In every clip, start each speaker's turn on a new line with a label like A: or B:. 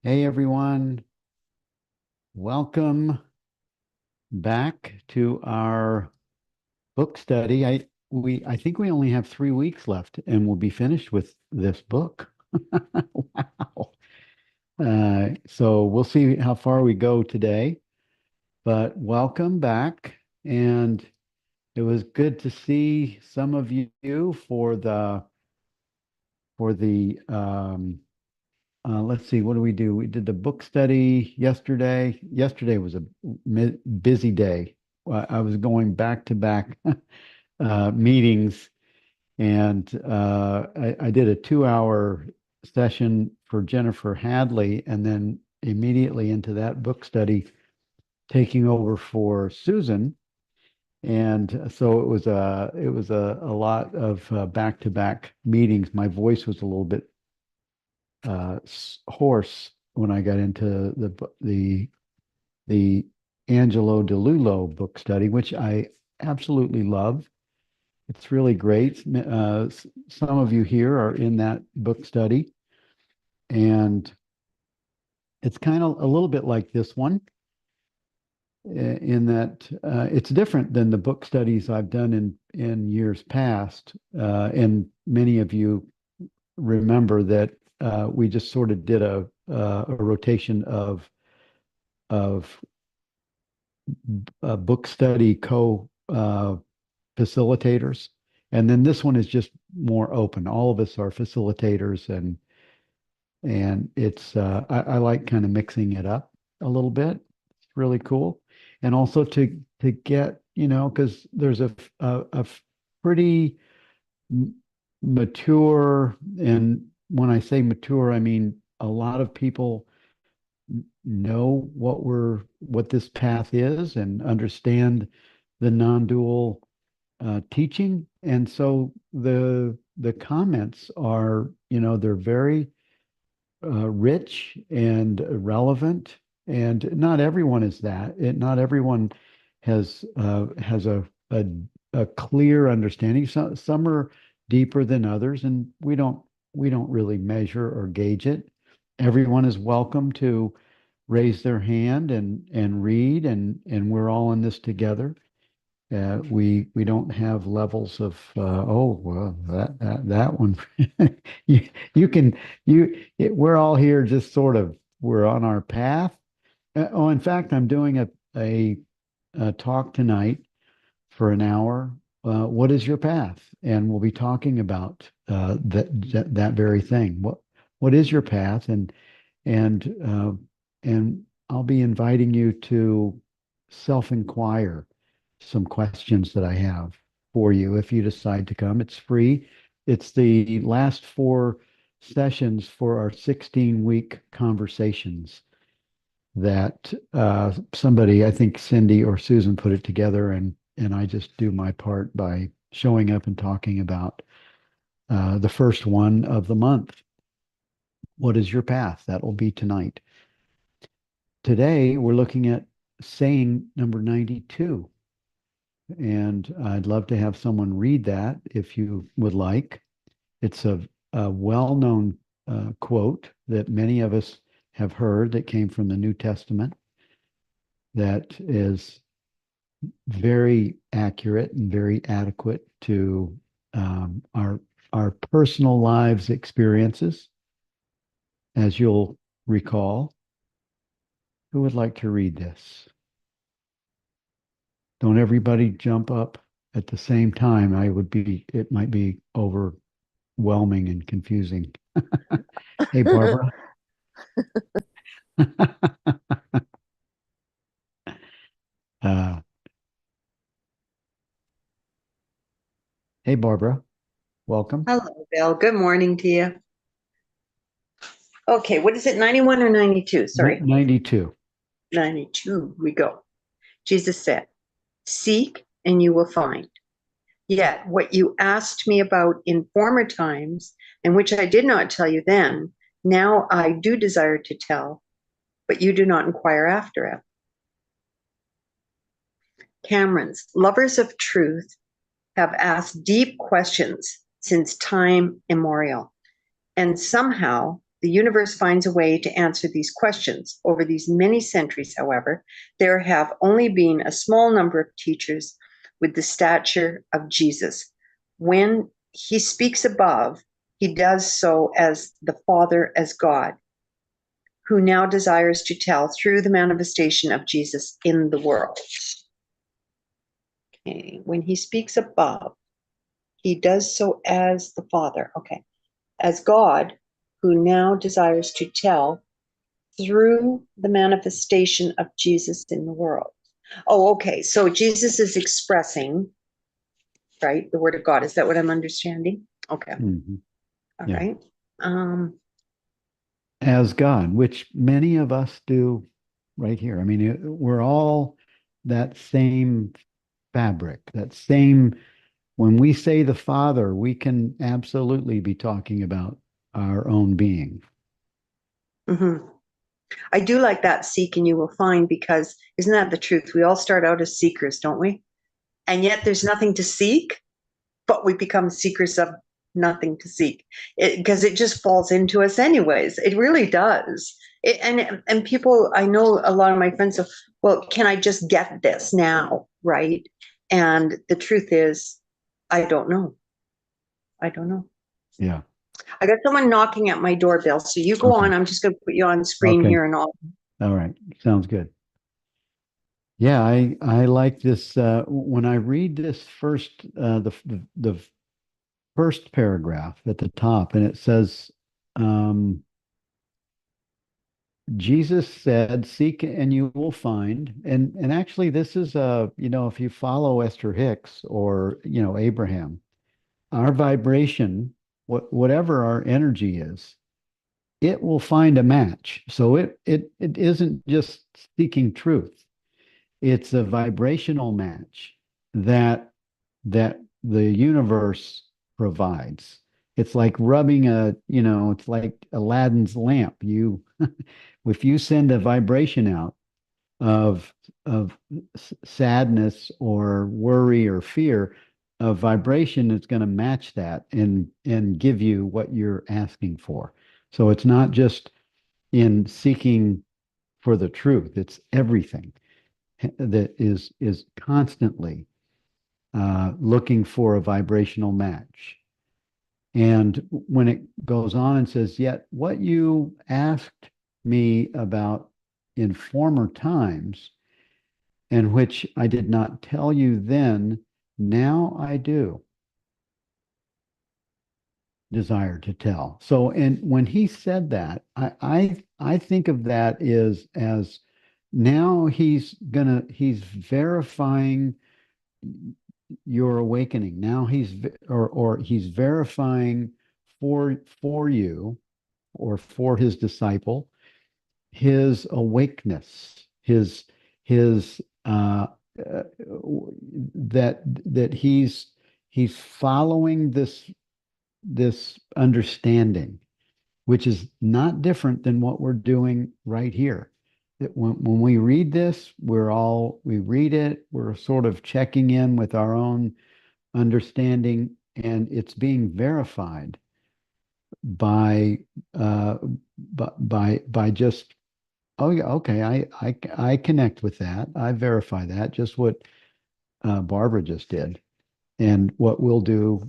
A: Hey everyone, welcome back to our book study. I think we only have 3 weeks left and we'll be finished with this book. Wow. So we'll see how far we go today, but welcome back. And it was good to see some of you for the let's see, what do we do? We did the book study yesterday. Yesterday was a busy day. I was going back to back meetings, and I did a 2 hour session for Jennifer Hadley, and then immediately into that book study, taking over for Susan. And so it was a lot of back to back meetings. My voice was a little bit horse when I got into the Angelo DeLullo book study, which I absolutely love. It's really great. Some of you here are in that book study, and it's kind of a little bit like this one in that it's different than the book studies I've done in years past. And many of you remember that we just sort of did a rotation of book study facilitators, and then this one is just more open. All of us are facilitators, and it's I like kind of mixing it up a little bit. It's really cool, and also to get because there's a pretty mature, and when I say mature, I mean a lot of people know what this path is and understand the non-dual teaching. And so the comments are, they're very rich and relevant. And not everyone is that. Not everyone has a clear understanding. Some are deeper than others, and we don't really measure or gauge it. Everyone is welcome to raise their hand and read, and we're all in this together. We don't have levels of oh well, that one you you can we're all here, just sort of, we're on our path. Oh, in fact, I'm doing a talk tonight for an hour. What is your path? And we'll be talking about that very thing. What is your path? And I'll be inviting you to self-inquire some questions that I have for you if you decide to come. It's free. It's the last 4 sessions for our 16-week conversations that somebody, I think Cindy or Susan, put it together, and I just do my part by showing up and talking about the first one of the month. What is your path? That will be tonight. Today, we're looking at saying number 92, and I'd love to have someone read that if you would like. It's a well-known quote that many of us have heard, that came from the New Testament, that is very accurate and very adequate to our personal lives experiences. As you'll recall, who would like to read this? Don't everybody jump up at the same time. It might be overwhelming and confusing. Hey, Barbara. Uh, hey, Barbara. Welcome.
B: Hello, Bill. Good morning to you. Okay, what is it, 91 or 92? Sorry,
A: 92.
B: 92. We go. Jesus said, "Seek and you will find. Yet what you asked me about in former times, and which I did not tell you then, now I do desire to tell, but you do not inquire after it." Camerons, lovers of truth, have asked deep questions since time immemorial, and somehow The universe finds a way to answer these questions. Over these many centuries, however, there have only been a small number of teachers with the stature of Jesus. When he speaks above, he does so as the Father, as God, who now desires to tell through the manifestation of Jesus in the world. Okay. When he speaks above, he does so as the Father. Okay. As God, who now desires to tell through the manifestation of Jesus in the world. Oh, okay. So Jesus is expressing, right, the word of God. Is that what I'm understanding? Okay.
A: Mhm.
B: All
A: Yeah.
B: right. Um,
A: As God, which many of us do right here. I mean, we're all that same fabric, that same, when we say the Father, we can absolutely be talking about our own being.
B: mhm. I do like that seek and you will find, because isn't that the truth? We all start out as seekers, don't we? And yet there's nothing to seek, but we become seekers of nothing to seek, because it just falls into us anyways. It really does. And people, I know a lot of my friends say, well, can I just get this now? Right. And the truth is, I don't know. I don't know.
A: Yeah.
B: I got someone knocking at my doorbell. So you go
A: Okay.
B: on. I'm just going to put you on screen
A: Okay.
B: here and all.
A: All right. Sounds good. Yeah, I like this. When I read this first, the first paragraph at the top, and it says, um, Jesus said, "Seek and you will find." And actually, this is if you follow Esther Hicks or Abraham, our vibration, whatever our energy is, it will find a match. So it isn't just seeking truth. It's a vibrational match that the universe provides. It's like rubbing it's like Aladdin's lamp. If you send a vibration out of sadness or worry or fear, a vibration is going to match that and give you what you're asking for. So it's not just in seeking for the truth, it's everything that is constantly looking for a vibrational match. And when it goes on and says, "Yet what you asked me about in former times, and which I did not tell you then, now I do desire to tell." So, and when he said that, I think of that is as now he's verifying your awakening. Now or he's verifying for you or for his disciple his awakeness, his that he's following this understanding, which is not different than what we're doing right here. That when we read this, we read it, we're sort of checking in with our own understanding, and it's being verified by uh, by just, oh yeah, okay, I connect with that. I verify that, just what Barbara just did, and what we'll do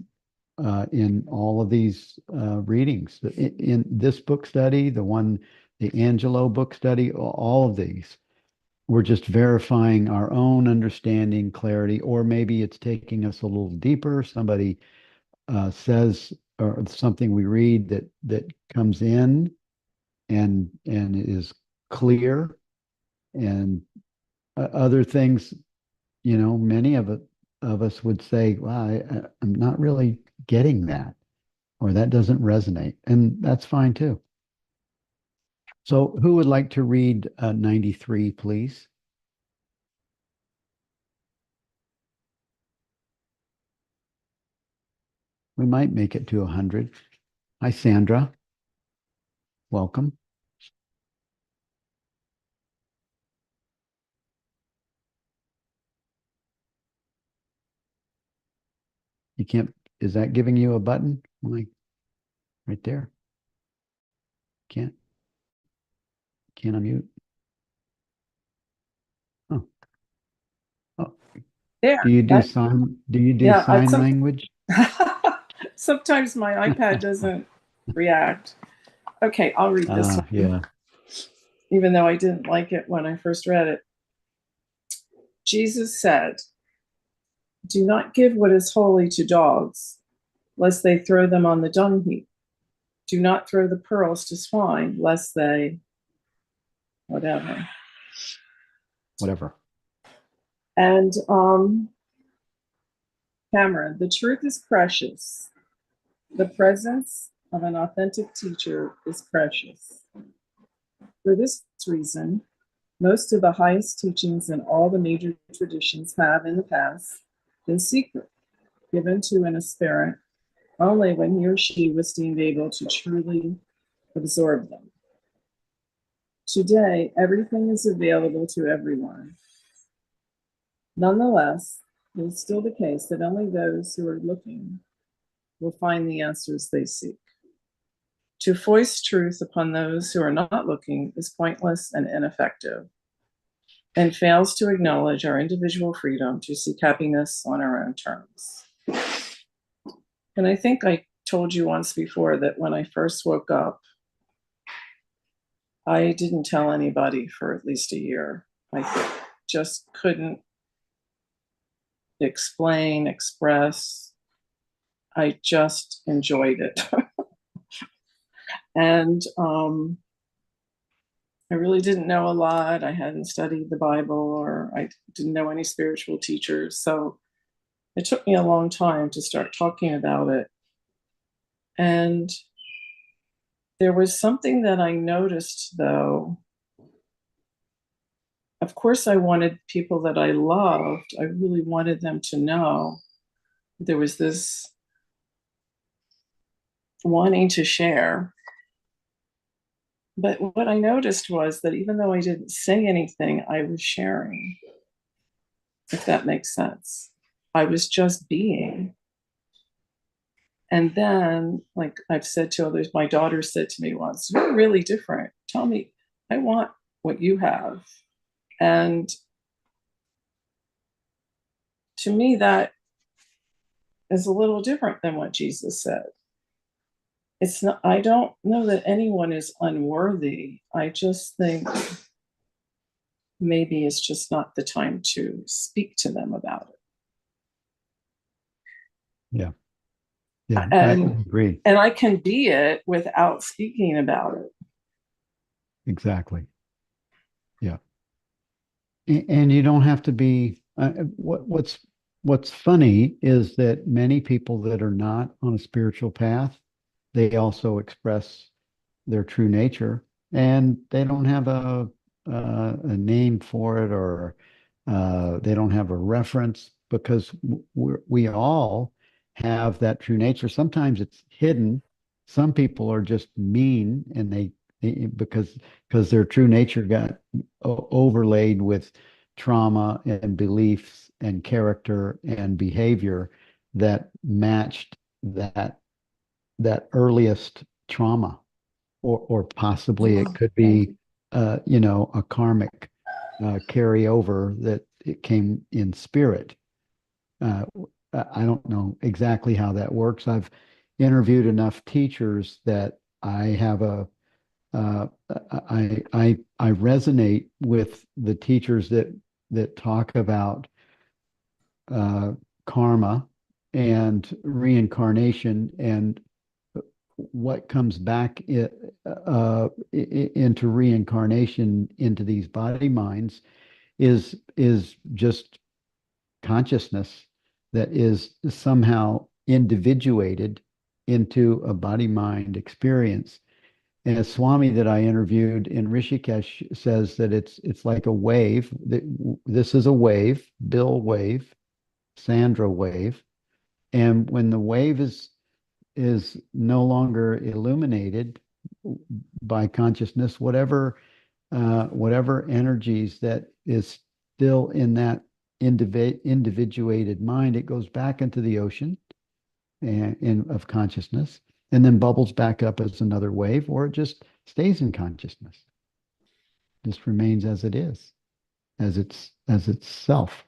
A: in all of these readings, in this book study, the Angelo book study, all of these. We're just verifying our own understanding, clarity, or maybe it's taking us a little deeper. Somebody says, or something we read that comes in and is clear, and other things, many of us would say, "Wow, I'm not really getting that," or "that doesn't resonate," and that's fine too. So, who would like to read 93, please? We might make it to 100. Hi, Sandra. Welcome. You can't, is that giving you a button? Like right there. Can't can't unmute. Oh, oh.
C: There.
A: Do you do
C: Yeah,
A: sign language?
C: sometimes my iPad doesn't react. Okay, I'll read this
A: Ah,
C: one,
A: yeah.
C: even though I didn't like it when I first read it. Jesus said, "Do not give what is holy to dogs, lest they throw them on the dung heap. Do not throw the pearls to swine, lest they," whatever.
A: Whatever.
C: And Cameron, the truth is precious. The presence of an authentic teacher is precious. For this reason, most of the highest teachings in all the major traditions have, in the past, been secret, given to an aspirant only when he or she was deemed able to truly absorb them. Today, everything is available to everyone. Nonetheless, it is still the case that only those who are looking will find the answers they seek. To foist truth upon those who are not looking is pointless and ineffective, and fails to acknowledge our individual freedom to seek happiness on our own terms. And I think I told you once before that when I first woke up, I didn't tell anybody for at least a year. I just couldn't explain, express. I just enjoyed it. And I really didn't know a lot. I hadn't studied the Bible, or I didn't know any spiritual teachers. So it took me a long time to start talking about it. And there was something that I noticed, though. Of course, I wanted people that I loved, I really wanted them to know. There was this wanting to share. But what I noticed was that even though I didn't say anything, I was sharing, if that makes sense. I was just being. And then, like I've said to others, my daughter said to me once, "You're really different. Tell me, I want what you have." And to me, that is a little different than what Jesus said. It's not, I don't know that anyone is unworthy. I just think maybe it's just not the time to speak to them about it.
A: Yeah. Yeah. I
C: And
A: agree.
C: and I can be it without speaking about it.
A: Exactly. Yeah. And you don't have to be, what's funny is that many people that are not on a spiritual path, they also express their true nature, and they don't have a name for it, or they don't have a reference, because we all have that true nature. Sometimes it's hidden. Some people are just mean, and because their true nature got overlaid with trauma and beliefs and character and behavior that matched that earliest trauma, or possibly it could be a karmic carryover that it came in spirit. Uh, I don't know exactly how that works. I've interviewed enough teachers that I have uh, I resonate with the teachers that talk about uh, karma and reincarnation, and what comes back into reincarnation into these body minds is just consciousness that is somehow individuated into a body mind experience. And a Swami that I interviewed in Rishikesh says that it's like a wave. This is a wave, Bill wave, Sandra wave, and when the wave is no longer illuminated by consciousness, whatever energies that is still in that individuated mind, it goes back into the ocean of consciousness, and then bubbles back up as another wave, or it just stays in consciousness, just remains as it is, as its self.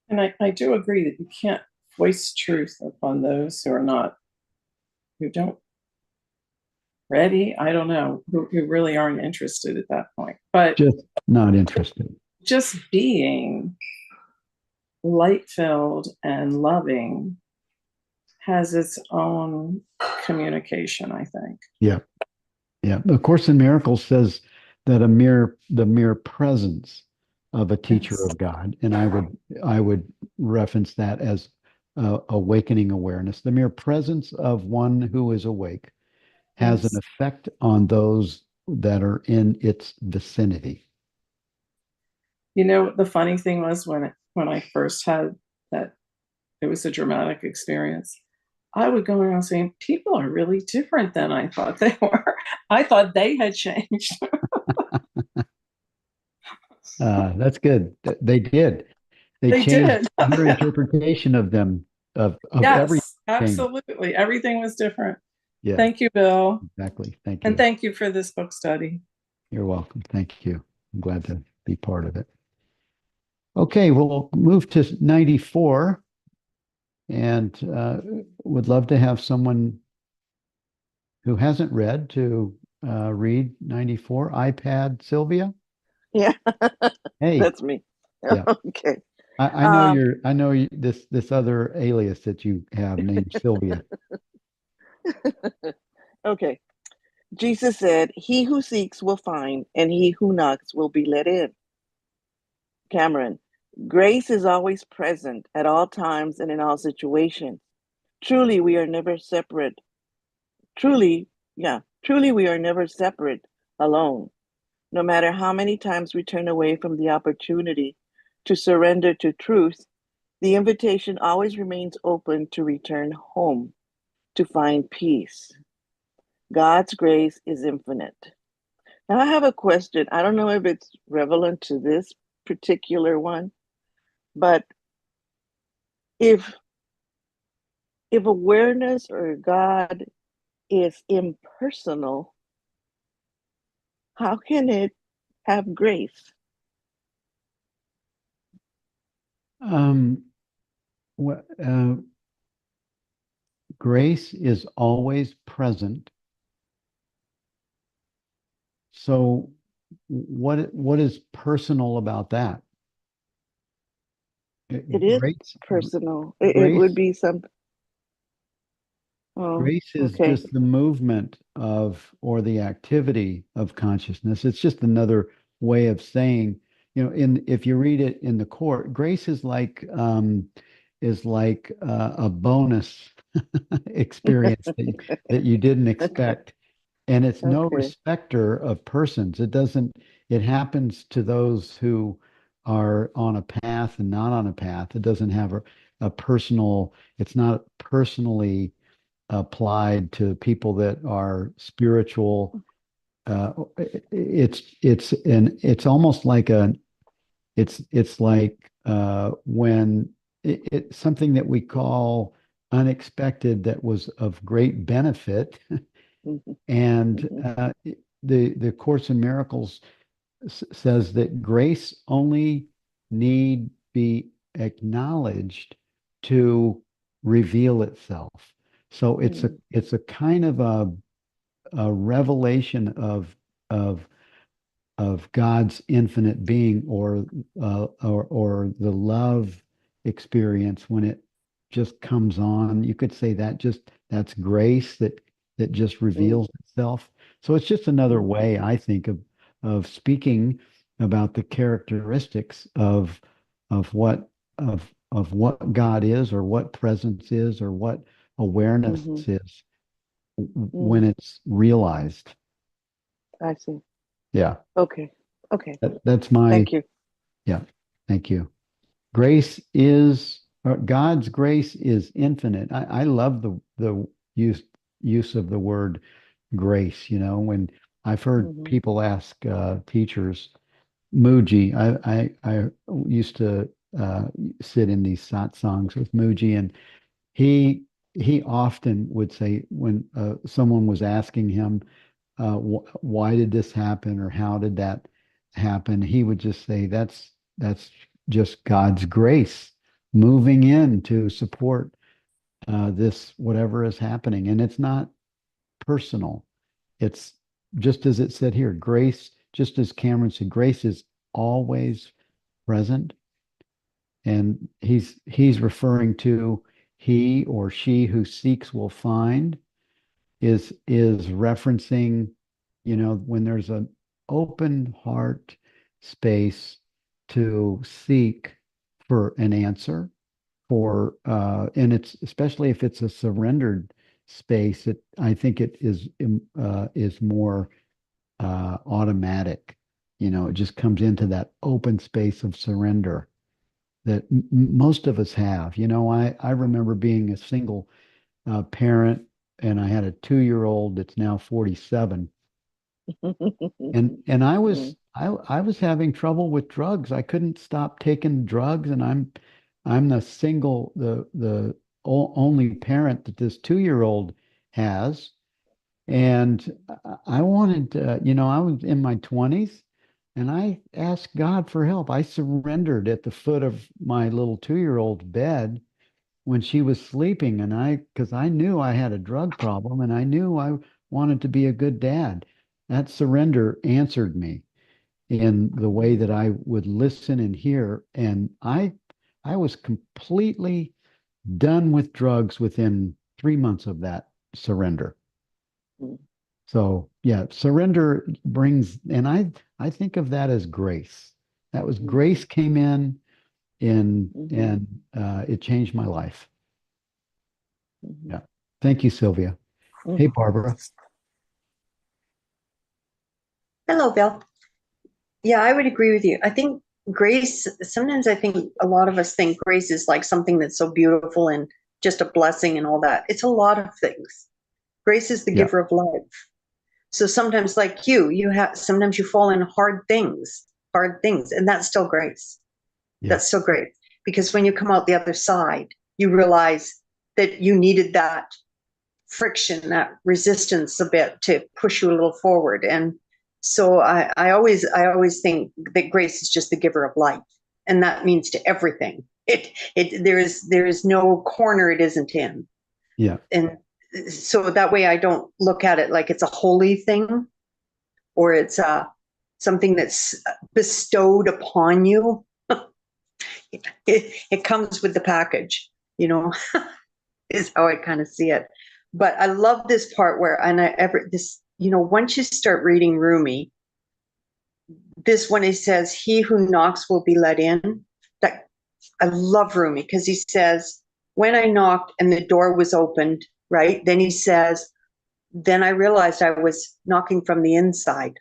C: And I do agree that you can't voice truth upon those who don't ready, I don't know, who really aren't interested at that point. But
A: Just not interested.
C: just being light filled and loving has its own communication, I think.
A: Yeah. Yeah. The Course in Miracles says that the mere presence of a teacher
C: Yes.
A: of God, and I would reference that as awakening awareness. The mere presence of one who is awake has an
C: Yes.
A: effect on those that are in its vicinity.
C: You know, the funny thing was when I first had that, it was a dramatic experience. I would go around saying, people are really different than I thought they were. I thought they had changed.
A: That's good. They did. They
C: They
A: changed
C: did.
A: your interpretation of them, of everything.
C: Yes, absolutely. Everything was different.
A: Yeah,
C: Thank you, Bill.
A: exactly. Thank
C: And
A: you.
C: thank you for this book study.
A: You're welcome. Thank you. I'm glad to be part of it. Okay, we'll move to 94 and would love to have someone who hasn't read to read 94. iPad Sylvia.
D: Yeah,
A: Hey,
D: that's me.
A: yeah.
D: Okay.
A: I know this other alias that you have named Sylvia.
D: Okay. Jesus said, "He who seeks will find, and he who knocks will be let in." Cameron, grace is always present at all times and in all situations. Truly, we are never separate. Truly, we are never separate alone. No matter how many times we turn away from the opportunity to surrender to truth, the invitation always remains open to return home, to find peace. God's grace is infinite. Now, I have a question. I don't know if it's relevant to this particular one, but if awareness or God is impersonal, how can it have grace?
A: Um, Grace is always present. So what is personal about that?
D: It is
A: Grace,
D: personal. It would
A: grace,
D: be some. Oh,
A: grace is
D: okay.
A: just the movement of or the activity of consciousness. It's just another way of saying, if you read it in the court, grace is like a bonus experience that you didn't
D: Okay.
A: expect. And it's no
D: Okay.
A: respecter of persons. It happens to those who are on a path and not on a path. It doesn't have a personal, it's not personally applied to people that are spiritual. It's almost like it's like when it's something that we call unexpected that was of great benefit.
D: Mhm,
A: And
D: mhm,
A: the Course in Miracles says that grace only need be acknowledged to reveal itself. So
D: mm,
A: it's a kind of a revelation of of God's infinite being or the love experience when it just comes on. You could say that's grace that just
D: mm,
A: reveals itself. So it's just another
D: mm,
A: way, I think, of speaking about the characteristics of what of what God is or what presence is or what awareness
D: mhm,
A: is when
D: mm.
A: it's realized.
D: I see.
A: Yeah,
D: Okay. Okay.
A: that's my
D: Thank you.
A: yeah. Thank you. God's grace is infinite. I love the use of the word grace. When I've heard
D: Hmm.
A: people ask teachers, Muji, I used to sit in these satsangs with Muji, and he he often would say when someone was asking him, why did this happen or how did that happen? He would just say, that's just God's grace moving in to support this, whatever is happening. And it's not personal. It's just as it said here, grace, just as Cameron said, grace is always present. And he's referring to he or she who seeks will find is referencing, when there's an open heart space to seek for an answer for and it's especially if it's a surrendered space, I think it is more automatic. It just comes into that open space of surrender that most of us have. I remember being a single parent, and I had a 2-year-old that's now 47, and I was having trouble with drugs. I couldn't stop taking drugs, and I'm the only parent that this 2-year-old has. And I wanted I was in my 20s, and I asked God for help. I surrendered at the foot of my little 2-year-old bed when she was sleeping, and because I knew I had a drug problem, and I knew I wanted to be a good dad. That surrender answered me in the way that I would listen and hear, and I was completely done with drugs within 3 months of that surrender.
D: Mm.
A: So yeah, surrender brings, and I think of that as grace. That was grace came in and it changed my life. Yeah. Thank you, Sylvia. Hey, Barbara.
B: Hello, Bill. Yeah, I would agree with you. I think grace, sometimes I think a lot of us think grace is like something that's so beautiful and just a blessing and all that. It's a lot of things. Grace is the
A: Yeah.
B: giver of life. So sometimes, like sometimes you fall in hard things, and that's still grace.
A: Yeah.
B: That's so great, because when you come out the other side, you realize that you needed that friction, that resistance a bit to push you a little forward. And so I always think that grace is just the giver of life, and that means to everything. There is no corner it isn't in.
A: Yeah.
B: And so that way I don't look at it like it's a holy thing, or it's something that's bestowed upon you. It comes with the package, is how I kind of see it. But I love this part where, once you start reading Rumi, this when he says, "He who knocks will be let in." That I love Rumi, because he says, "When I knocked and the door was opened," right? Then he says, "Then I realized I was knocking from the inside."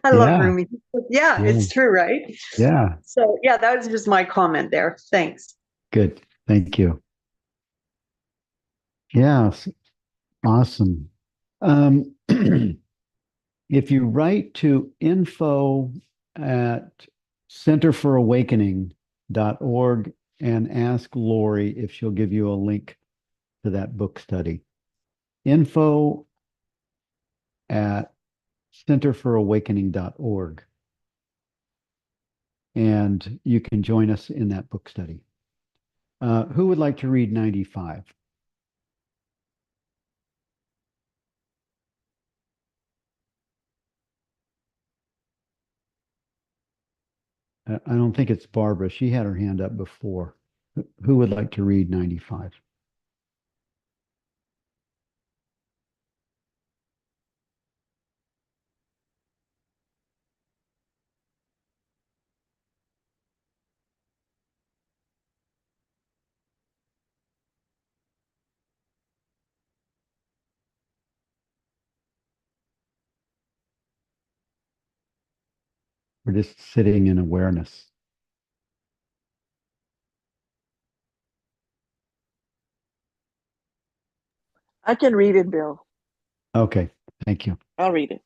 B: I love
A: Yeah.
B: Rumi. Yeah,
A: Yeah.
B: it's true, right?
A: Yeah.
B: So yeah, that was just my comment there. Thanks.
A: Good. Thank you. Yeah. Awesome. Um, if you write to info@centerforawakening.org and ask Lori if she'll give you a link to that book study. Info@centerforawakening.org. And you can join us in that book study. Who would like to read 95? I don't think it's Barbara. She had her hand up before. Who would like to read 95? We're just sitting in awareness.
D: I can read it, Bill.
A: Okay, thank you.
D: I'll read it.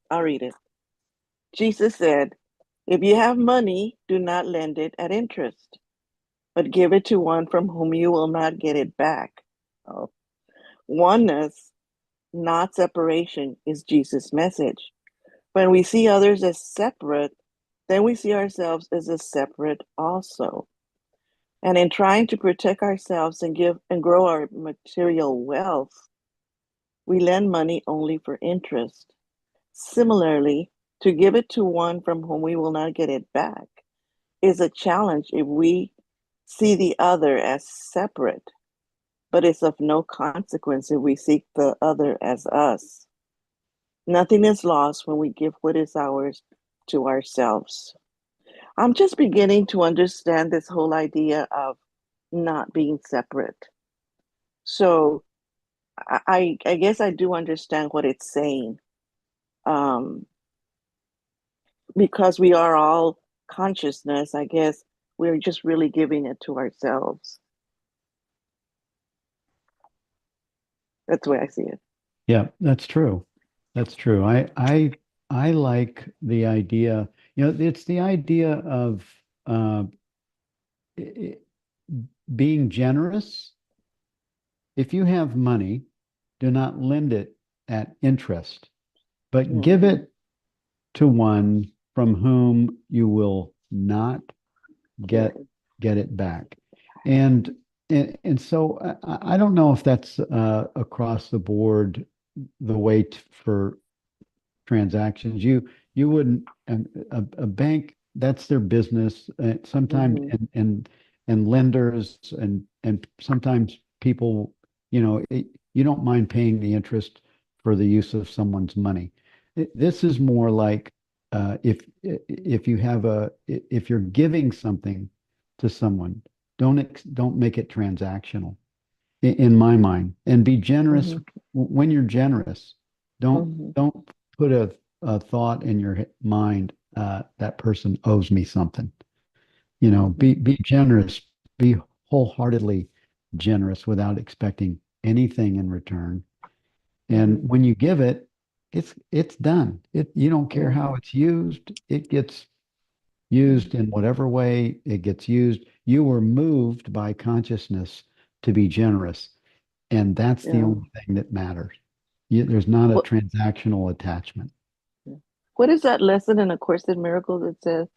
D: Jesus said, "If you have money, do not lend it at interest. but give it to one from whom you will not get it back. Oh. Oneness, not separation, is Jesus' message. When we see others as separate, then we see ourselves as a separate also. And in trying to protect ourselves and give and grow our material wealth, we lend money only for interest. Similarly, to give it to one from whom we will not get it back is a challenge if we see the other as separate, but it's of no consequence if we seek the other as us. Nothing is lost when we give what is ours to ourselves. I'm just beginning to understand this whole idea of not being separate. So I guess I do understand what it's saying. Because we are all consciousness, I guess we're just really giving it to ourselves. That's the way I see it.
A: Yeah, that's true. That's true. I like the idea, it's the idea of uh, i- being generous. If you have money, do not lend it at interest, but give
D: Mm-hmm.
A: it to one from whom you will not get
D: Right.
A: get it back. And so I don't know if that's across the board the way for transactions. You wouldn't a bank, that's their business. Sometimes
D: Mm-hmm.
A: and lenders and sometimes people, you don't mind paying the interest for the use of someone's money. This is more like if you have if you're giving something to someone, don't make it transactional in my mind, and be generous
D: Mm-hmm.
A: when you're generous. Don't
D: Mm-hmm.
A: don't put a thought in your mind, that person owes me something.
D: Mm-hmm.
A: Be generous, be wholeheartedly generous without expecting anything in return. And
D: Mm-hmm.
A: when you give it, it's done. You don't care
D: Yeah.
A: how it's used. It gets
D: Mm-hmm.
A: used in whatever way it gets used. You were moved by consciousness to be generous. And that's the
D: Yeah.
A: only thing that matters. There's not a
D: What
A: transactional attachment.
D: what is that lesson in A Course in Miracles that says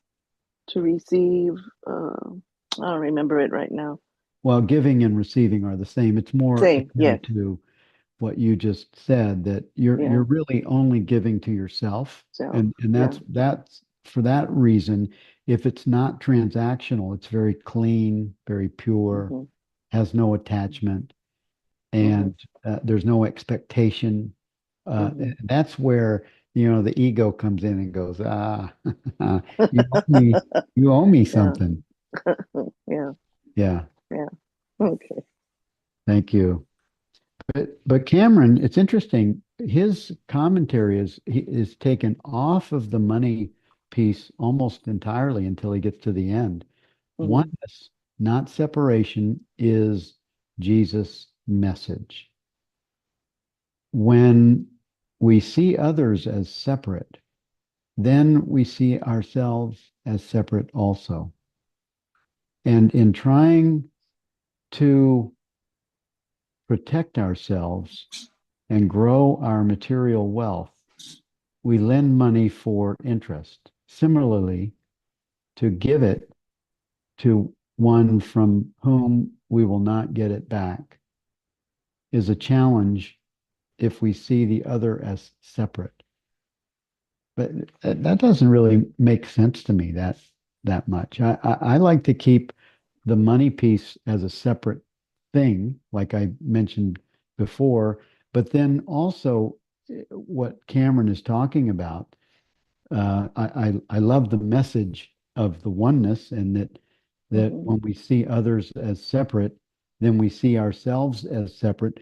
D: to receive? I don't remember it right now.
A: Well, giving and receiving are the same. It's more
D: Same,
A: akin
D: yes.
A: to what you just said, that
D: Yeah.
A: you're really only giving to yourself.
D: Self.
A: And
D: Yeah.
A: that's for that reason, if it's not transactional, it's very clean, very pure,
D: Mm-hmm.
A: has no attachment,
D: Mm-hmm.
A: and there's no expectation.
D: Mm-hmm.
A: That's where, the ego comes in and goes, you owe me, you owe me
D: Yeah.
A: something.
D: Yeah.
A: Yeah,
D: Yeah. Okay.
A: thank you. But Cameron, it's interesting. His commentary is taken off of the money piece almost entirely until he gets to the end.
D: Mm-hmm.
A: Oneness, not separation, is Jesus' message. When we see others as separate, then we see ourselves as separate also. And in trying to protect ourselves and grow our material wealth, we lend money for interest. Similarly, to give it to one from whom we will not get it back is a challenge if we see the other as separate. But that doesn't really make sense to me that much. I like to keep the money piece as a separate thing, like I mentioned before, but then also what Cameron is talking about. I love the message of the oneness, and that
D: Mm-hmm.
A: when we see others as separate, then we see ourselves as separate.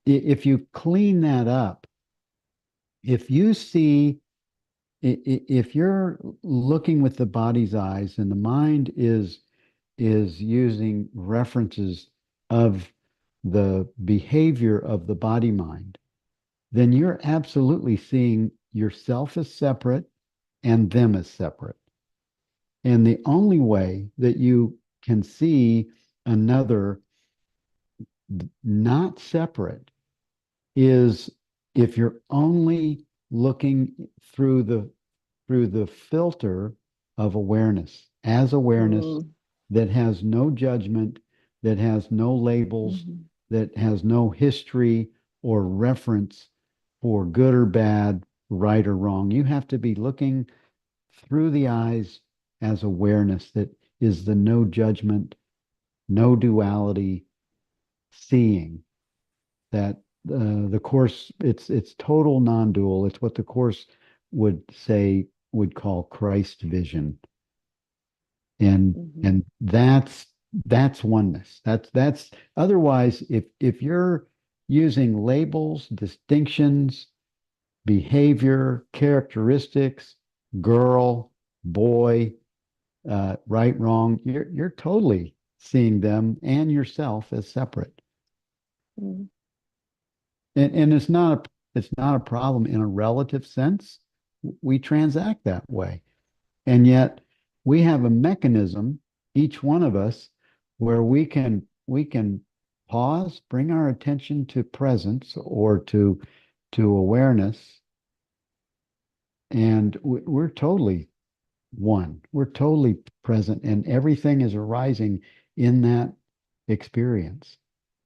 A: If you clean that up, if you see if you're looking with the body's eyes and the mind is using references of the behavior of the body mind, then you're absolutely seeing yourself as separate and them as separate. And the only way that you can see another not separate is if you're only looking through the filter of awareness, as awareness that has no judgment, that has no labels, that has no history or reference for good or bad, right or wrong. You have to be looking through the eyes as awareness that is the no judgment, no duality seeing that the course it's total non-dual. It's what the course would call Christ vision, and that's oneness. That's otherwise if you're using labels, distinctions, behavior, characteristics, girl, boy, right, wrong, you're totally seeing them and yourself as separate. And it's not a problem in a relative sense. We transact that way. And yet we have a mechanism, each one of us, where we can pause, bring our attention to presence or to awareness, and we're totally one. We're totally present, and everything is arising in that experience.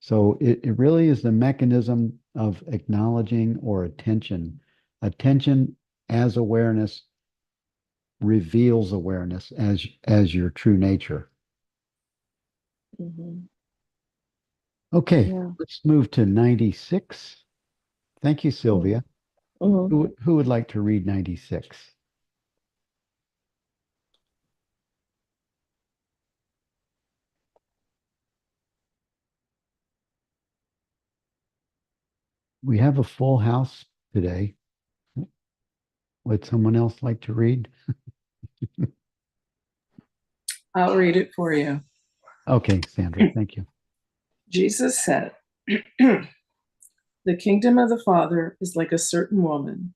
A: So it really is the mechanism of acknowledging or attention. Attention as awareness reveals awareness as your true nature. Okay,
D: Yeah.
A: let's move to 96. Thank you, Sylvia. Who would like to read 96? We have a full house today. Would someone else like to read?
C: I'll read it for you.
A: Okay, Sandra, thank you.
C: Jesus said, the kingdom of the Father is like a certain woman.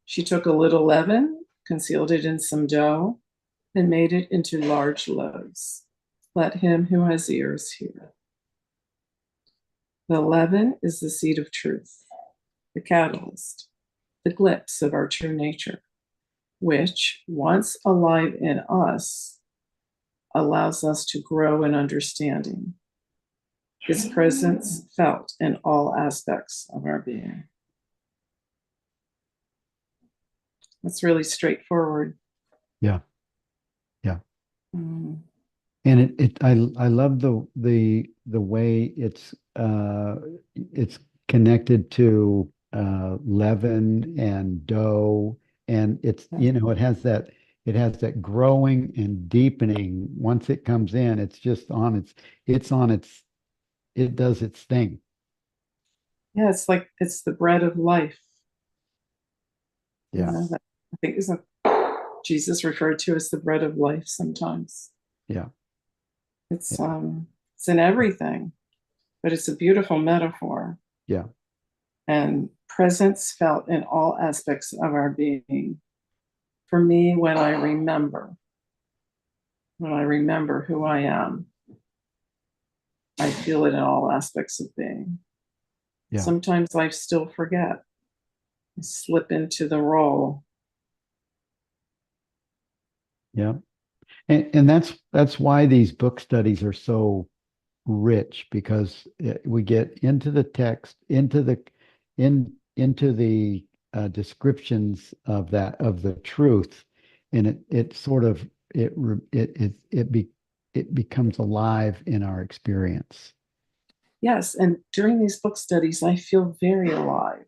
C: She took a little leaven, concealed it in some dough, and made it into large loaves. Let him who has ears hear. The leaven is the seed of truth, the catalyst, the glimpse of our true nature, which, once alive in us, allows us to grow in understanding. His presence felt in all aspects of our being. That's really straightforward.
A: Yeah. And I love the way it's connected to leaven and dough, and it has that growing and deepening. Once it comes in, it does its thing.
C: Yeah, it's like it's the bread of life.
A: Yeah.
C: I think isn't Jesus referred to as the bread of life sometimes.
A: Yeah.
C: It's in everything, but it's a beautiful metaphor.
A: Yeah.
C: And presence felt in all aspects of our being. For me, when I remember who I am, I feel it in all aspects of being.
A: Yeah.
C: Sometimes I still forget. I slip into the role.
A: Yeah. And that's why these book studies are so rich, because we get into the text, into the descriptions of the truth, and it becomes alive in our experience.
C: Yes, and during these book studies, I feel very alive.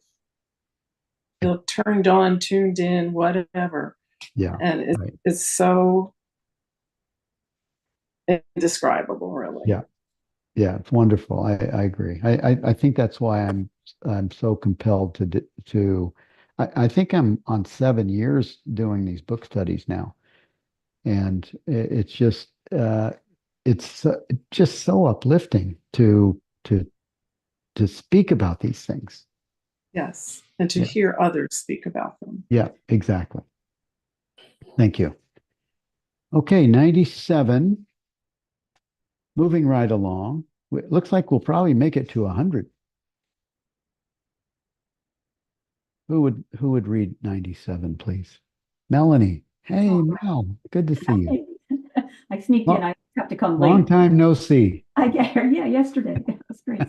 C: Feel turned on, tuned in, whatever.
A: Yeah.
C: And
A: right.
C: it's so indescribable, really.
A: Yeah. Yeah, it's wonderful. I agree. I think that's why I'm so compelled to I think I'm on 7 years doing these book studies now, and it's just so uplifting to speak about these things.
C: Yes, and to hear others speak about them.
A: Yeah, exactly. Thank you. Okay, 97. moving right along. It looks like we'll probably make it to 100. Who would read 97, please? Melanie. Hey, Mel. Good to see you.
E: I sneaked in.
A: Long,
E: I have to come
A: long
E: late.
A: time no see.
E: I get here. Yeah, yesterday. That's great.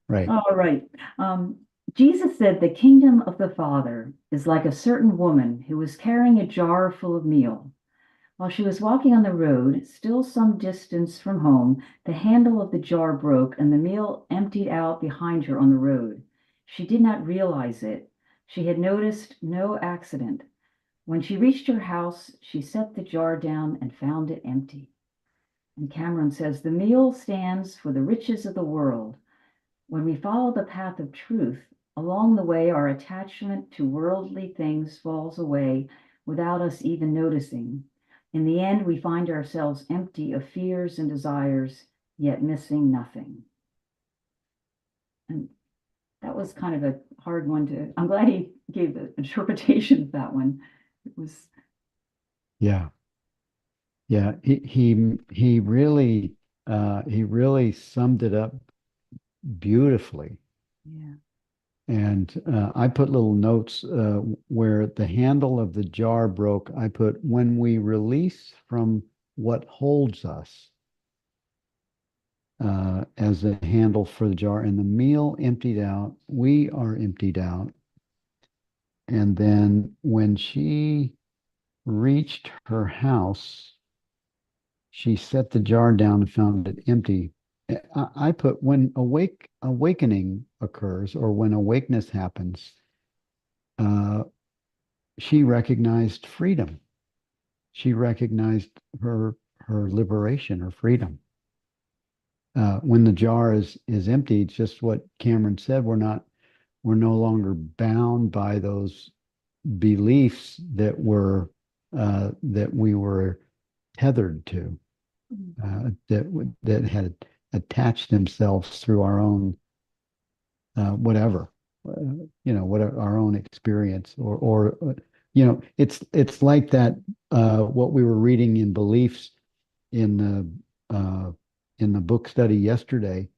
A: Right.
E: All right. Jesus said, "The kingdom of the Father is like a certain woman who was carrying a jar full of meal. While she was walking on the road, still some distance from home, the handle of the jar broke and the meal emptied out behind her on the road. She did not realize it. She had noticed no accident. When she reached her house, she set the jar down and found it empty." And Cameron says, "The meal stands for the riches of the world. When we follow the path of truth, along the way, our attachment to worldly things falls away without us even noticing. In the end, we find ourselves empty of fears and desires, yet missing nothing." And that was kind of a hard one to, I'm glad he gave the interpretation of that one. It was,
A: Yeah. Yeah. He really summed it up beautifully.
E: yeah.
A: And I put little notes where the handle of the jar broke. I put, when we release from what holds us as a handle for the jar, and the meal emptied out, we are emptied out. And then when she reached her house, she set the jar down and found it empty. I put, when awakening occurs, or when awakeness happens, uh, she recognized freedom. She recognized her liberation, her freedom. When the jar is empty, it's just what Cameron said. We're no longer bound by those beliefs that we were tethered to, that had attached themselves through our own whatever, whatever our own experience, or it's like that, what we were reading in beliefs in the book study yesterday,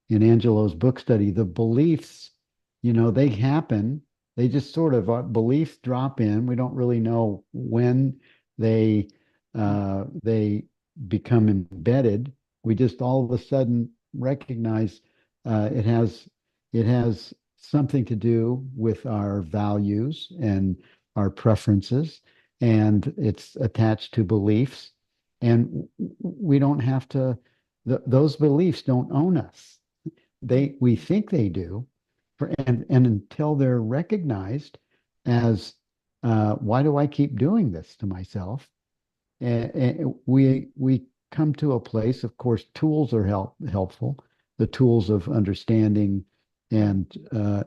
A: in Angelo's book study. The beliefs, they happen. They just sort of, beliefs drop in. We don't really know when they become embedded. We just all of a sudden recognize it has something to do with our values and our preferences, and it's attached to beliefs, and we don't have to. Those beliefs don't own us. We think they do, and until they're recognized as, why do I keep doing this to myself? And we come to a place. Of course, tools are helpful. The tools of understanding and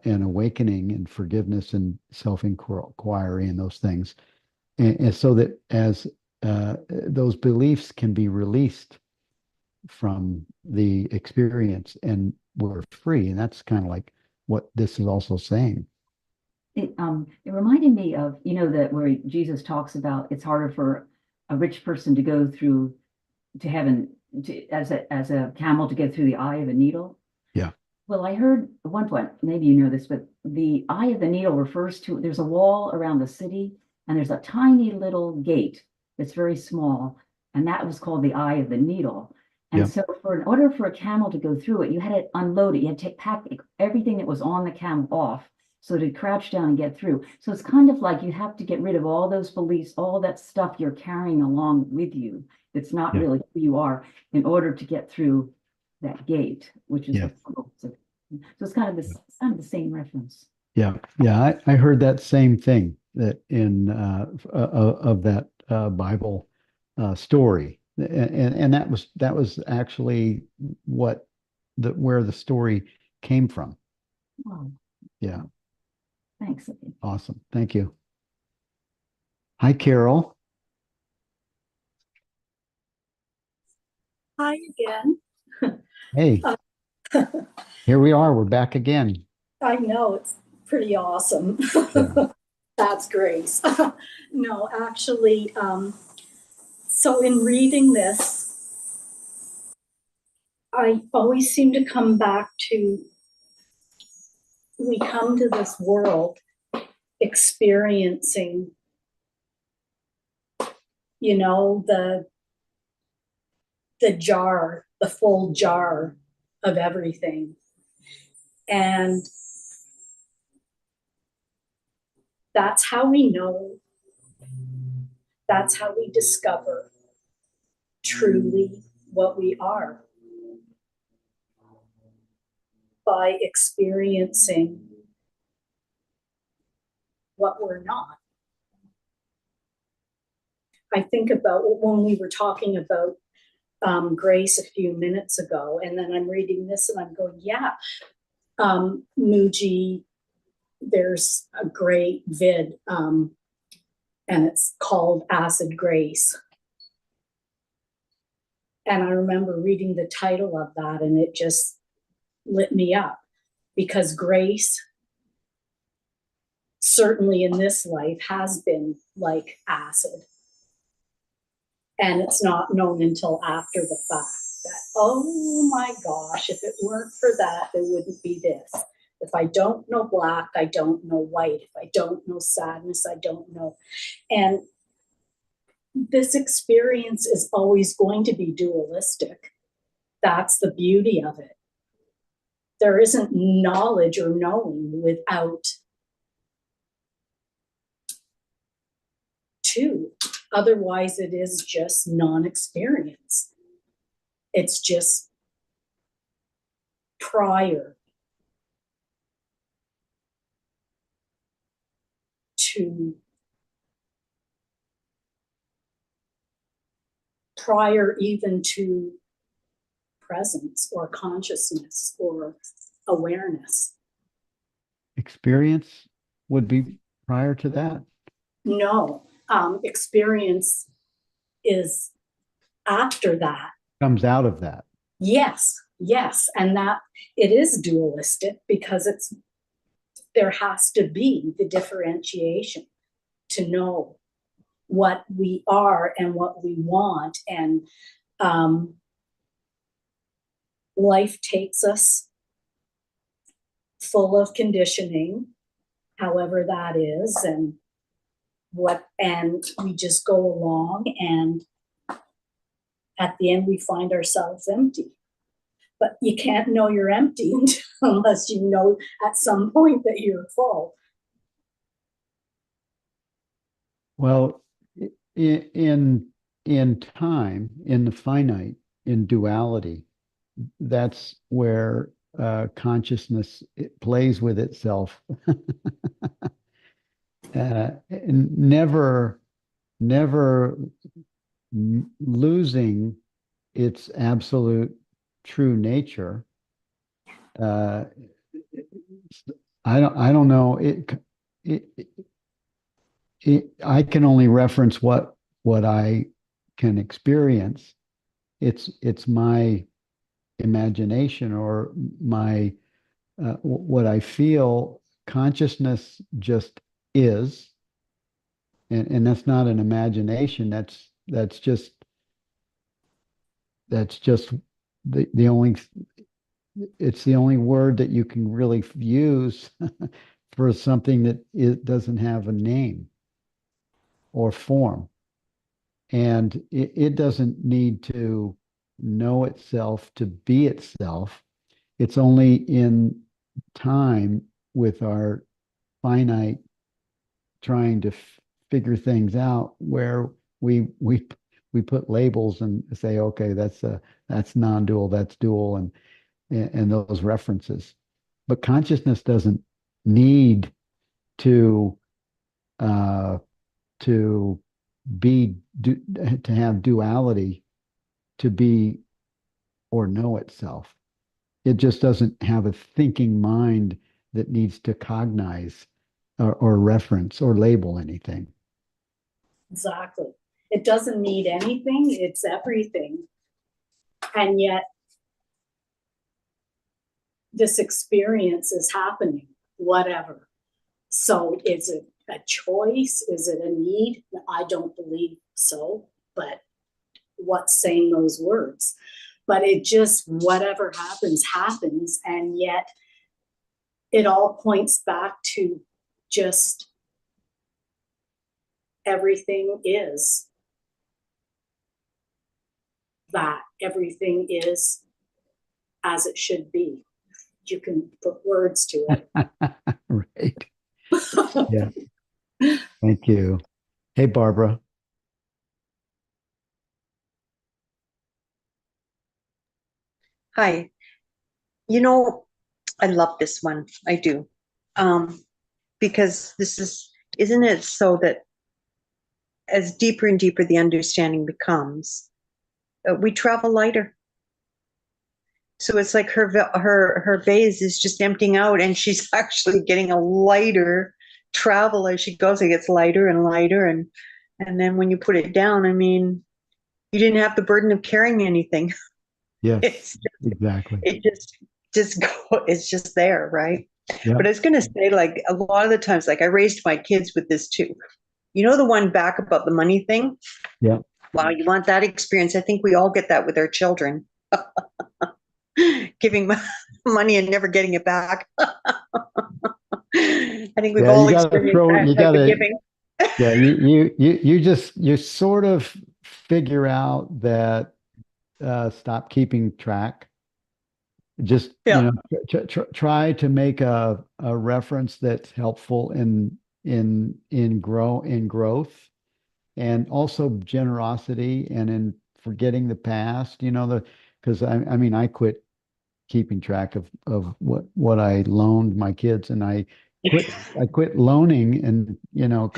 A: awakening and forgiveness and self-inquiry and those things, and so that as those beliefs can be released from the experience, and we're free. And that's kind of like what this is also saying.
E: It reminded me of, that where Jesus talks about it's harder for a rich person to go through to heaven as a camel to get through the eye of a needle.
A: Yeah.
E: Well, I heard at one point, maybe you know this, but the eye of the needle refers to, there's a wall around the city and there's a tiny little gate that's very small, and that was called the eye of the needle. And
A: Yeah.
E: so in order for a camel to go through it, you had to unload it. You had to pack everything that was on the camel off so to crouch down and get through. So it's kind of like you have to get rid of all those beliefs, all that stuff you're carrying along with you. It's not
A: Yeah.
E: really who you are, in order to get through that gate, which is
A: Yeah.
E: so it's kind of the same reference.
A: Yeah. I heard that same thing, that in of that Bible story, and that was actually where the story came from.
E: Wow.
A: Yeah.
E: Thanks.
A: Awesome. Thank you. Hi, Carol.
F: Hi again.
A: Hey, here we are. We're back again.
F: I know, it's pretty awesome.
A: Yeah.
F: That's grace. No, actually, so in reading this, I always seem to come back to, we come to this world experiencing, you know, the jar, the full jar of everything. And that's how we know, that's how we discover truly what we are, by experiencing what we're not. I think about when we were talking about grace a few minutes ago, and then I'm reading this and I'm going, yeah, Muji, there's a great vid, and it's called Acid Grace. And I remember reading the title of that and it just lit me up, because grace, certainly in this life, has been like acid. And it's not known until after the fact that, oh my gosh, if it weren't for that, there wouldn't be this. If I don't know black, I don't know white. If I don't know sadness, I don't know. And this experience is always going to be dualistic. That's the beauty of it. There isn't knowledge or knowing without two. Otherwise, it is just non-experience. It's just prior to, prior even to presence or consciousness or awareness.
A: Experience would be prior to that.
F: No, experience is after that.
A: Comes out of that.
F: Yes, yes. And that it is dualistic because there has to be the differentiation to know what we are and what we want. And life takes us full of conditioning, however that is, and we just go along, and at the end we find ourselves empty. But you can't know you're empty unless you know at some point that you're full.
A: Well, in time, in the finite, in duality, that's where consciousness plays with itself. Never losing its absolute true nature. I don't know. I can only reference what I can experience. It's my imagination or my what I feel. Consciousness just is, and that's not an imagination. That's just the only, it's the only word that you can really use for something that it doesn't have a name or form. And it doesn't need to know itself to be itself. It's only in time with our finite trying to figure things out where we put labels and say, okay, that's non-dual, that's dual, and those references. But consciousness doesn't need to be to have duality to be or know itself. It just doesn't have a thinking mind that needs to cognize or reference or label anything.
F: Exactly. It doesn't need anything, it's everything. And yet, this experience is happening, whatever. So is it a choice? Is it a need? I don't believe so, but what's saying those words? but it just, whatever happens, happens. And yet it all points back to just everything is that. Everything is as it should be. You can put words to it.
A: Right. Yeah. Thank you. Hey, Barbara.
B: Hi. I love this one. I do. Because isn't it so that as deeper and deeper the understanding becomes, we travel lighter. So it's like her vase is just emptying out, and she's actually getting a lighter travel as she goes. It gets lighter and lighter, and then when you put it down, I mean, you didn't have the burden of carrying anything.
A: Yes,
B: It's
A: exactly.
B: it just go. It's just there, right?
A: Yeah.
B: But I was going to say, like, a lot of the times, like, I raised my kids with this too. You know, the one back about the money thing?
A: Yeah.
B: Wow, you want that experience? I think we all get that with our children. Giving money and never getting it back. I think we've
A: Yeah,
B: all
A: you got to
B: experienced
A: throw,
B: that
A: you
B: type
A: got
B: of
A: to,
B: giving.
A: yeah, you sort of figure out that stop keeping track. Just,
B: Yeah.
A: try to make a reference that's helpful in growth, and also generosity, and in forgetting the past, because I mean, I quit keeping track of what I loaned my kids, and I quit loaning, and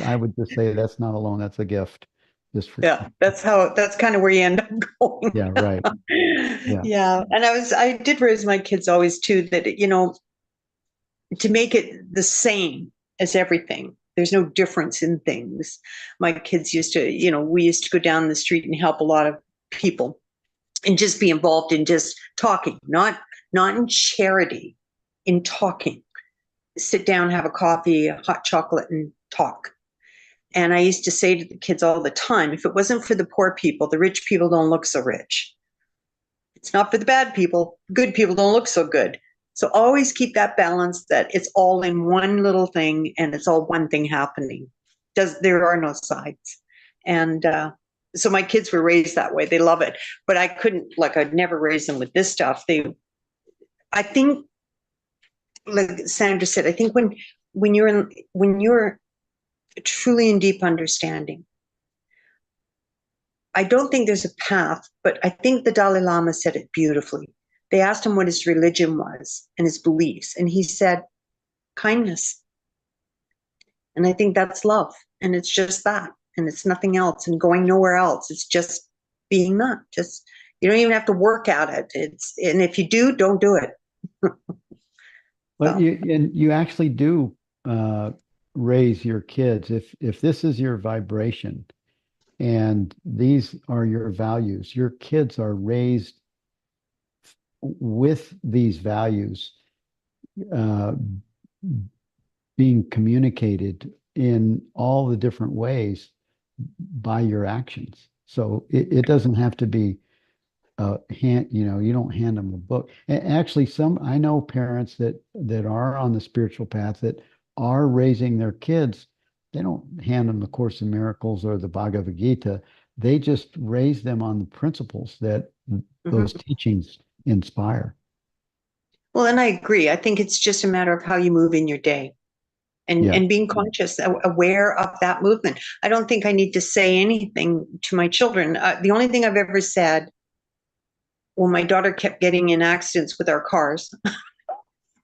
A: I would just say that's not a loan, that's a gift. Just for
B: Yeah, that's kind of where you end up going.
A: Yeah, right. Yeah.
B: Yeah. And I did raise my kids always too, that, to make it the same as everything. There's no difference in things. My kids used to, we used to go down the street and help a lot of people and just be involved in just talking, not in charity, in talking. Sit down, have a coffee, a hot chocolate, and talk. And I used to say to the kids all the time, if it wasn't for the poor people, the rich people don't look so rich. It's not for the bad people. Good people don't look so good. So always keep that balance, that it's all in one little thing and it's all one thing happening. There are no sides. And so my kids were raised that way. They love it. But I couldn't, like, I'd never raise them with this stuff. I think, like Sandra said, I think when you're truly in deep understanding, I don't think there's a path, but I think the Dalai Lama said it beautifully. They asked him what his religion was and his beliefs, and he said, kindness. And I think that's love. And it's just that. And it's nothing else, and going nowhere else. It's just being that. Just, you don't even have to work at it. And if you do, don't do it.
A: But
B: So,
A: you actually do raise your kids, if this is your vibration and these are your values, your kids are raised with these values uh, being communicated in all the different ways by your actions. So it doesn't have to be you don't hand them a book. And actually, I know parents that are on the spiritual path that are raising their kids. They don't hand them the Course in Miracles or the Bhagavad Gita. They just raise them on the principles that those teachings inspire.
B: well, and I agree. I think it's just a matter of how you move in your day.
A: Yeah.
B: And being conscious, aware of that movement. I don't think I need to say anything to my children. The only thing I've ever said, well, my daughter kept getting in accidents with our cars.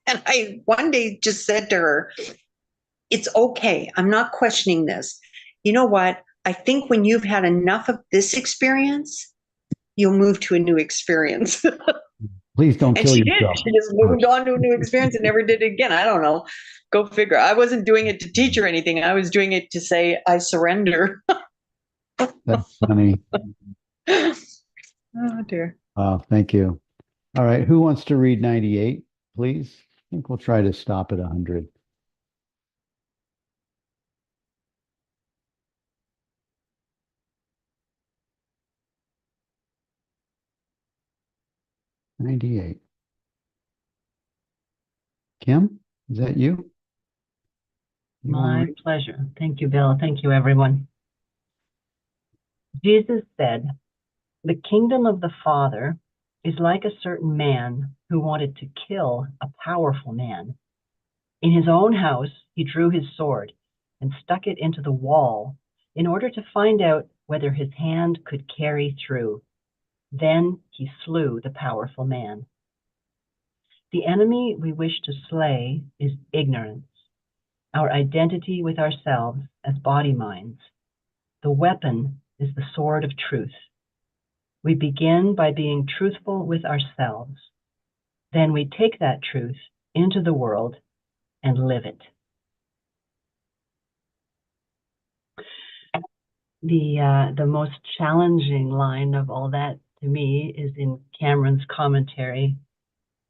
B: And I one day just said to her, it's okay. I'm not questioning this. You know what? I think when you've had enough of this experience, you'll move to a new experience.
A: Please don't
B: And
A: kill
B: she did.
A: yourself
B: She just moved on to a new experience and never did it again. I don't know. Go figure. I wasn't doing it to teach her anything. I was doing it to say, I surrender.
A: That's funny.
B: Oh, dear.
A: Thank you. All right. Who wants to read 98, please? I think we'll try to stop at 100. 98. Kim, is that you? You wanna
G: My
A: read?
G: pleasure. Thank you, Bill. Thank you, everyone. Jesus said, "The kingdom of the Father is like a certain man who wanted to kill a powerful man. In his own house, he drew his sword and stuck it into the wall in order to find out whether his hand could carry through. Then he slew the powerful man." The enemy we wish to slay is ignorance, our identity with ourselves as body minds. The weapon is the sword of truth. We begin by being truthful with ourselves. Then we take that truth into the world and live it. The most challenging line of all that to me is in Cameron's commentary,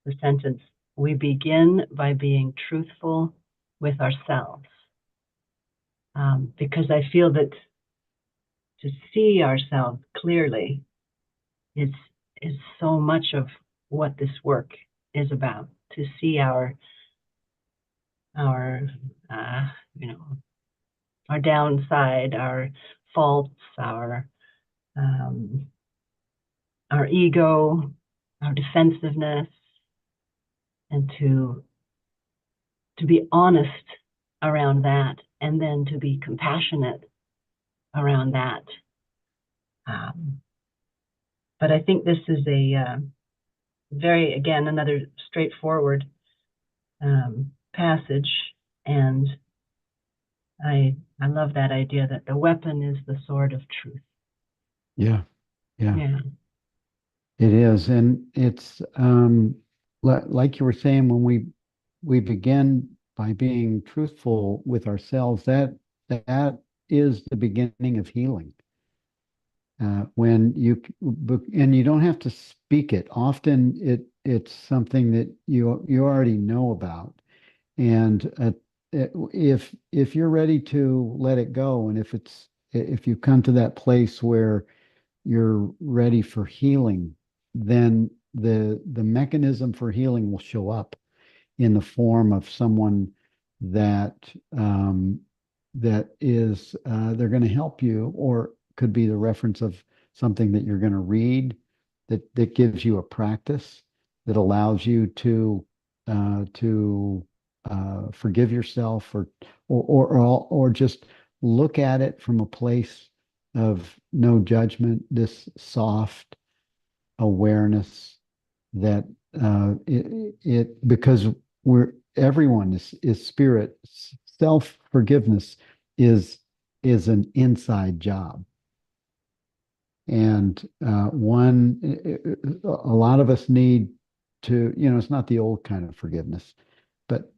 G: the sentence, "We begin by being truthful with ourselves." Because I feel that to see ourselves clearly is so much of what this work is about. To see our our downside, our faults, our ego, our defensiveness, and to be honest around that, and then to be compassionate around that. But I think this is a very, again, another straightforward passage, and I love that idea that the weapon is the sword of truth.
A: Yeah.
G: Yeah.
A: It is, and it's like you were saying, when we begin by being truthful with ourselves, that is the beginning of healing. When and you don't have to speak it. Often it's something that you already know about, and if you're ready to let it go, and if you come to that place where you're ready for healing, then the mechanism for healing will show up in the form of someone that that is they're going to help you, or could be the reference of something that you're going to read that gives you a practice that allows you to forgive yourself, or just look at it from a place of no judgment, this soft awareness that because everyone is spirit. Self forgiveness is an inside job, and a lot of us need to, it's not the old kind of forgiveness, but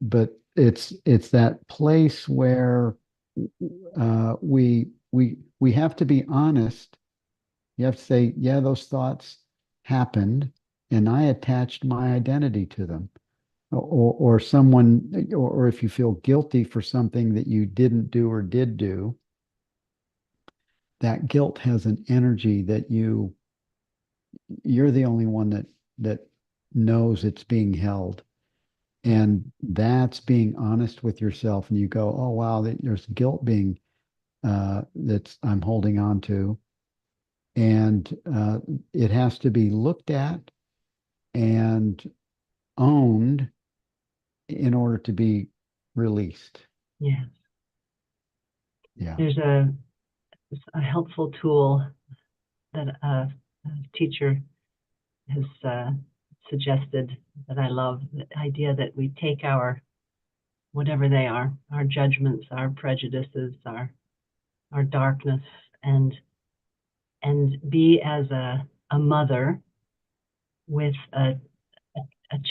A: it's that place where we have to be honest. You have to say, yeah, those thoughts happened, and I attached my identity to them. Or someone, or if you feel guilty for something that you didn't do or did do, that guilt has an energy that you're the only one that knows it's being held. And that's being honest with yourself. And you go, oh, wow, there's guilt being that's I'm holding on to. And it has to be looked at and owned in order to be released.
G: Yeah.
A: Yeah.
G: There's a helpful tool that a teacher has suggested that I love, the idea that we take our, whatever they are, our judgments, our prejudices, our darkness, and be as a mother with a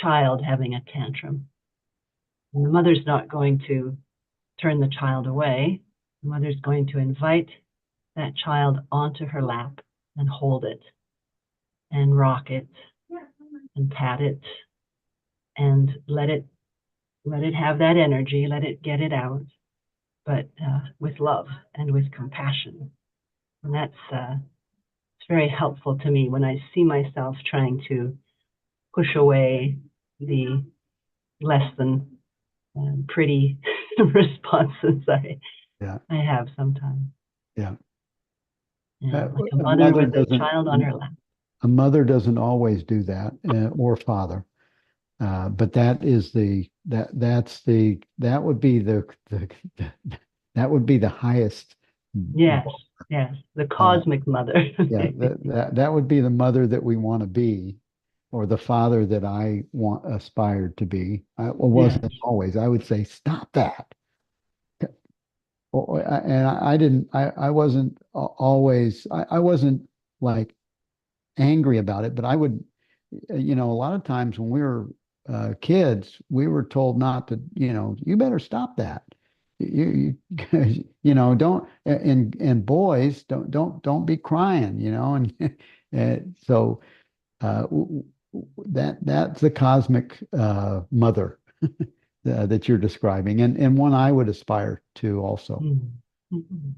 G: child having a tantrum. And the mother's not going to turn the child away. The mother's going to invite that child onto her lap and hold it and rock it and pat it and let it have that energy, let it get it out, but with love and with compassion. And that's it's very helpful to me when I see myself trying to push away the less than pretty responses
A: Yeah.
G: I have sometimes.
A: Yeah.
G: Yeah, like a
A: A
G: mother
A: mother
G: with a
A: doesn't
G: child on her lap.
A: a mother doesn't always do that, or father. But that would be the that would be the highest.
G: Yes, yes, the cosmic mother.
A: Yeah, that would be the mother that we want to be, or the father that I aspired to be. I wasn't
G: Yes.
A: always. I would say, stop that. And I didn't. I wasn't always. I wasn't like angry about it, but I would. A lot of times when we were kids, we were told not to. You better stop that. Don't, and boys don't be crying. And so that's the cosmic mother that you're describing, and one I would aspire to also.
G: Mhm.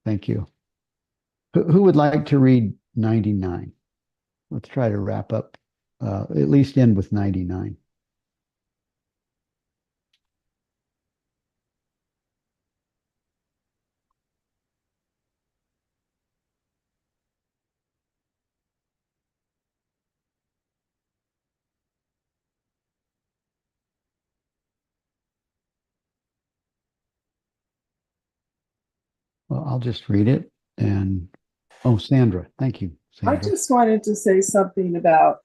A: Thank you. Who would like to read 99? Let's try to wrap up, at least end with 99. Well, I'll just read it. And oh, Sandra, thank you,
C: I
A: Sandra.
C: just wanted to say something about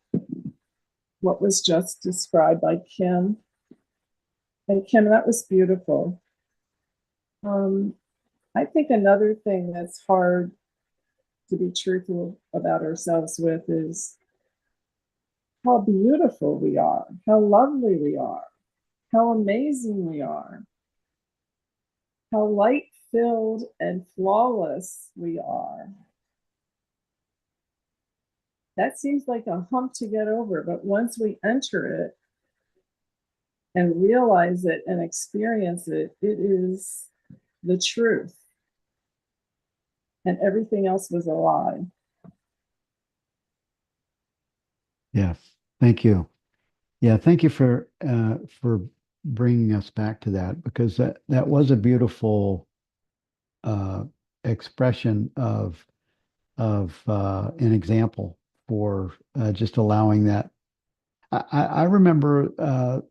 C: what was just described by Kim. And Kim, that was beautiful. I think another thing that's hard to be truthful about ourselves with is how beautiful we are, how lovely we are, how amazing we are, how light filled and flawless we are. That seems like a hump to get over, but once we enter it and realize it and experience it, it is the truth. And everything else was a lie.
A: Yes, thank you. Yeah, thank you for bringing us back to that, because that was a beautiful uh, expression of an example for just allowing that. I remember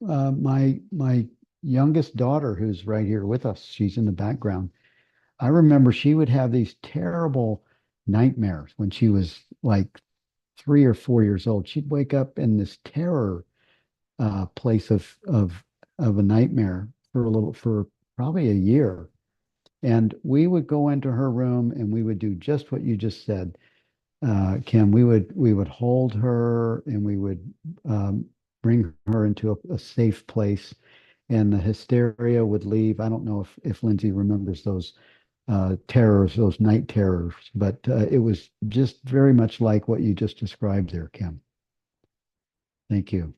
A: my youngest daughter, who's right here with us. She's in the background. I remember she would have these terrible nightmares when she was like 3 or 4 years old. She'd wake up in this terror place of a nightmare for probably a year. And we would go into her room and we would do just what you just said, Kim. We would hold her and we would bring her into a safe place, and the hysteria would leave. I don't know if Lindsay remembers those terrors, those night terrors, but it was just very much like what you just described there, Kim. Thank you.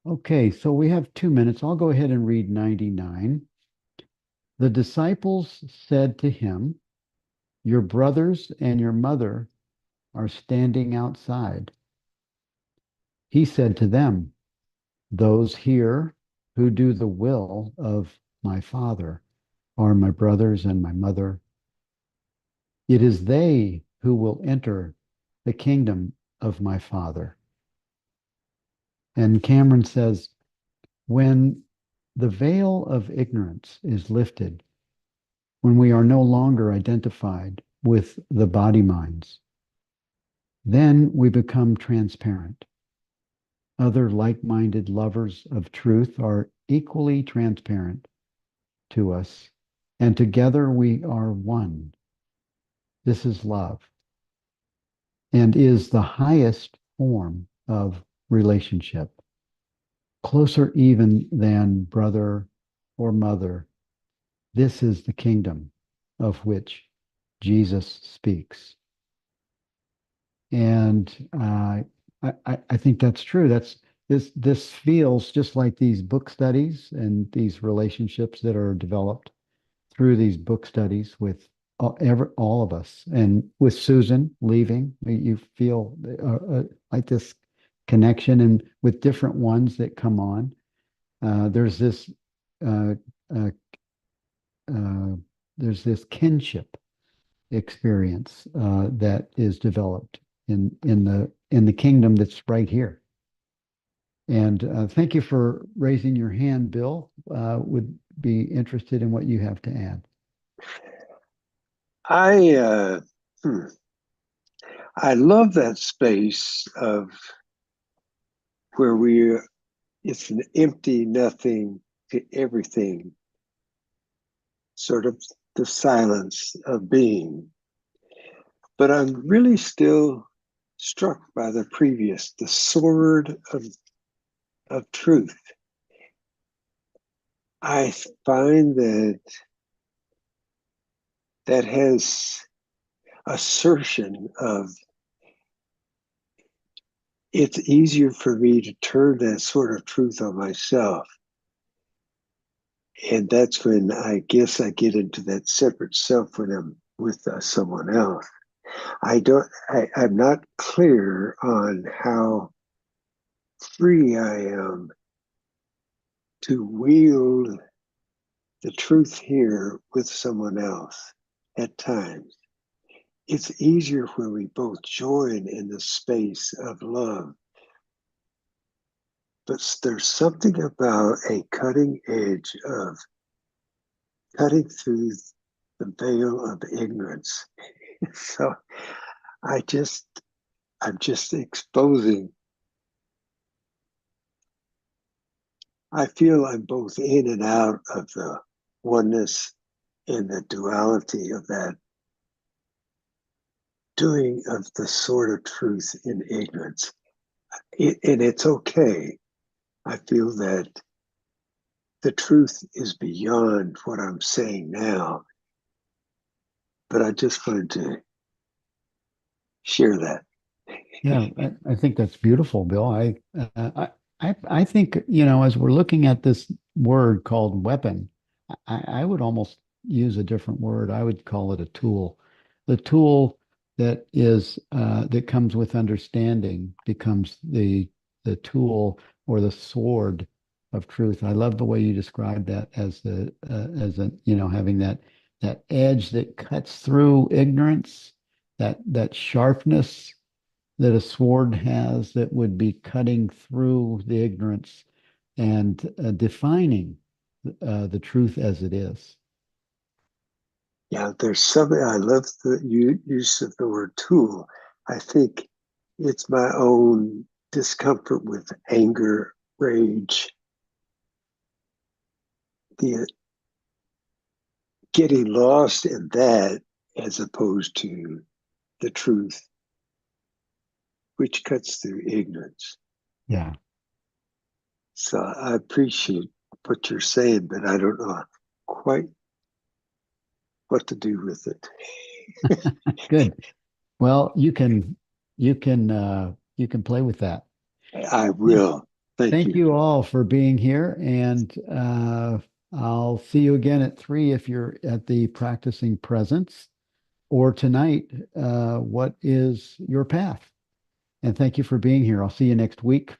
A: Okay, so we have 2 minutes. I'll go ahead and read 99. The disciples said to him, "Your brothers and your mother are standing outside." He said to them, "Those here who do the will of my Father are my brothers and my mother. It is they who will enter the kingdom of my Father." And Cameron says, when the veil of ignorance is lifted, when we are no longer identified with the body minds, then we become transparent. Other like minded lovers of truth are equally transparent to us, and together we are one. This is love, and is the highest form of relationship, closer even than brother or mother. This is the kingdom of which Jesus speaks. And I think that's true. This feels just like these book studies and these relationships that are developed through these book studies with all of us. And with Susan leaving, you feel like this connection, and with different ones that come on, there's this uh, uh, there's this kinship experience that is developed in the kingdom that's right here. And thank you for raising your hand, Bill. Would be interested in what you have to add.
H: I I love that space of where it's an empty nothing to everything, sort of the silence of being. But I'm really still struck by the previous, the sword of truth. I find that has assertion of, it's easier for me to turn that sort of truth on myself. And that's when I guess I get into that separate self when I'm with someone else. I'm not clear on how free I am to wield the truth here with someone else at times. It's easier when we both join in the space of love. But there's something about a cutting edge of cutting through the veil of ignorance. So I'm just exposing. I feel I'm both in and out of the oneness and the duality of that doing of the sort of truth in ignorance. And it's okay. I feel that the truth is beyond what I'm saying now, but I just wanted to share that.
A: Yeah, I think that's beautiful, Bill. I think, as we're looking at this word called weapon, I would almost use a different word. I would call it a tool. The tool that comes with understanding becomes the tool or the sword of truth. I love the way you described that as having that edge that cuts through ignorance, that sharpness that a sword has that would be cutting through the ignorance and defining the truth as it is.
H: Yeah, there's something, I love the use of the word tool. I think it's my own discomfort with anger, rage, the getting lost in that as opposed to the truth, which cuts through ignorance.
A: Yeah.
H: So I appreciate what you're saying, but I don't know quite what to do with it.
A: Good. Well, you can play with that.
H: I will. Thank
A: Thank
H: you.
A: you all for being here, and I'll see you again at 3 if you're at the practicing presence, or tonight, what is your path? And thank you for being here. I'll see you next week.